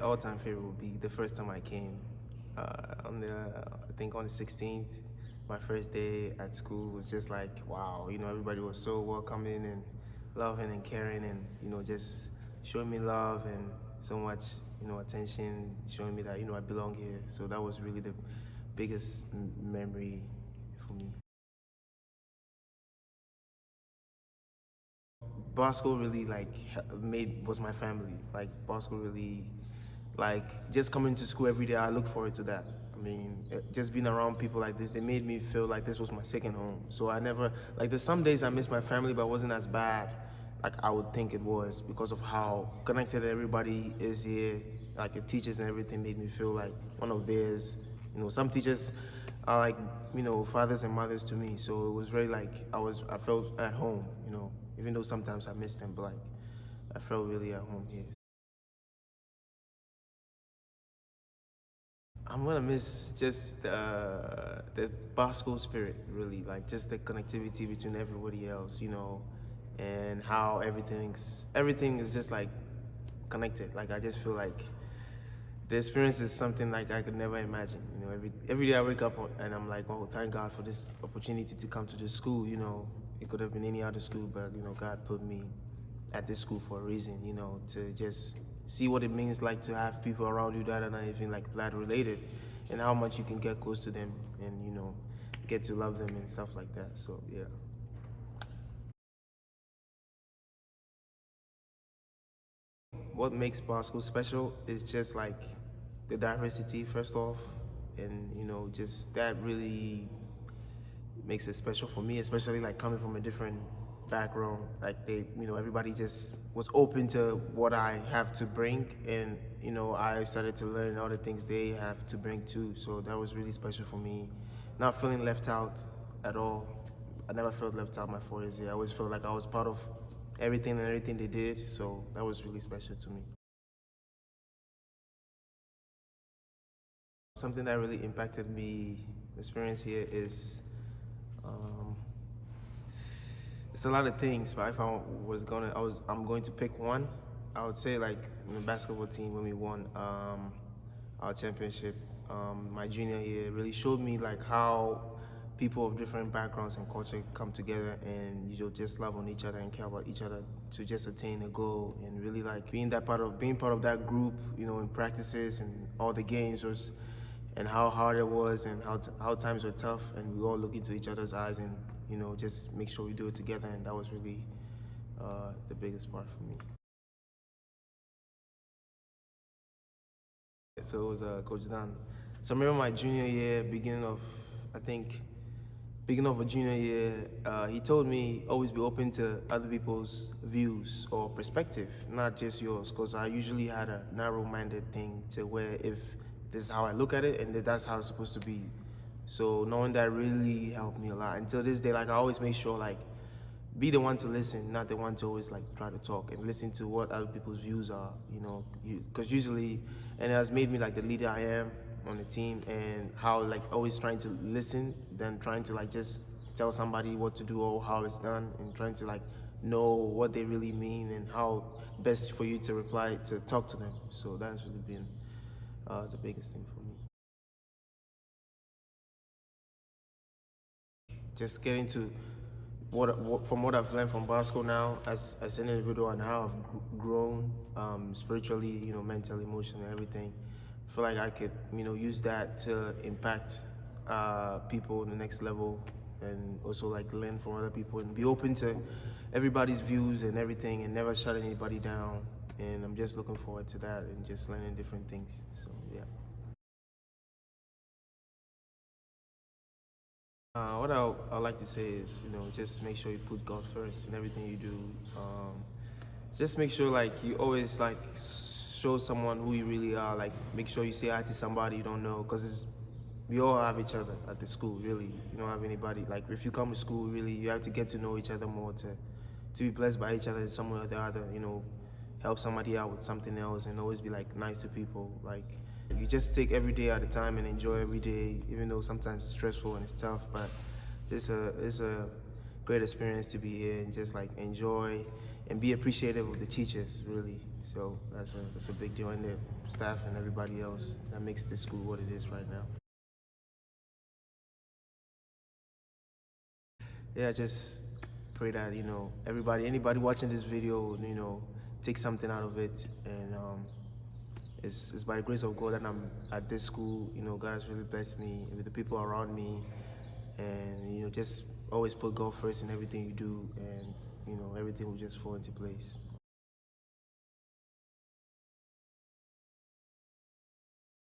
all-time favorite would be the first time I came. I think on the 16th, my first day at school was just like, wow, everybody was so welcoming and loving and caring and, just showing me love and so much, attention, showing me that, I belong here. So that was really the biggest memory for me. Bosco really was my family. Like Bosco really, just coming to school every day, I look forward to that. I mean, just being around people like this, they made me feel like this was my second home. So I never, there's some days I miss my family, but it wasn't as bad like I would think it was because of how connected everybody is here. Like the teachers and everything made me feel like one of theirs. Some teachers are like, fathers and mothers to me. So it was very I felt at home, even though sometimes I miss them, but I felt really at home here. I'm gonna miss just the Bosco spirit, really, just the connectivity between everybody else, and how everything is just connected. I just feel like the experience is something I could never imagine. Every day I wake up and I'm like, oh, thank God for this opportunity to come to this school. It could have been any other school, but God put me at this school for a reason. To just see what it means to have people around you that are not even blood related, and how much you can get close to them and get to love them and stuff like that. So yeah. What makes Bosco special is just the diversity first off, and just that really makes it special for me, especially coming from a different background. Everybody just was open to what I have to bring, and I started to learn all the things they have to bring too. So that was really special for me, not feeling left out at all. I never felt left out my 4 years here. I always felt like I was part of everything they did. So that was really special to me. Something that really impacted me, experience here is, it's a lot of things, but if I'm going to pick one, I would say in the basketball team when we won our championship, my junior year really showed me how people of different backgrounds and culture come together and just love on each other and care about each other to just attain a goal, and really being part of that group, in practices and all the games and how hard it was and how times were tough, and we all look into each other's eyes and just make sure we do it together, and that was really the biggest part for me. So it was Coach Dan. So I remember my junior year, beginning of a junior year, he told me always be open to other people's views or perspective, not just yours, because I usually had a narrow-minded thing to where if this is how I look at it and that's how it's supposed to be. So knowing that really helped me a lot. Until this day, I always make sure be the one to listen, not the one to always try to talk, and listen to what other people's views are, because usually, and it has made me the leader I am on the team, and how always trying to listen than trying to just tell somebody what to do or how it's done, and trying to know what they really mean and how best for you to reply, to talk to them. So that's really been the biggest thing for me. Just getting to from what I've learned from Bosco now as an individual, and how I've grown spiritually, mentally, emotionally, everything. I feel like I could, use that to impact people in the next level, and also learn from other people and be open to everybody's views and everything, and never shut anybody down. And I'm just looking forward to that and just learning different things. So yeah. What I like to say is, just make sure you put God first in everything you do. Just make sure you always show someone who you really are. Make sure you say hi to somebody you don't know, because we all have each other at the school. Really, you don't have anybody. If you come to school, really, you have to get to know each other more to be blessed by each other in some way or the other. Help somebody out with something else, and always be nice to people. You just take every day at a time and enjoy every day, even though sometimes it's stressful and it's tough, but it's a great experience to be here and just enjoy and be appreciative of the teachers, really. So So that's a big deal, and the staff and everybody else that makes this school what it is right now. Yeah, just pray that anybody watching this video, take something out of it, and it's by the grace of God that I'm at this school. God has really blessed me with the people around me, and just always put God first in everything you do, and everything will just fall into place.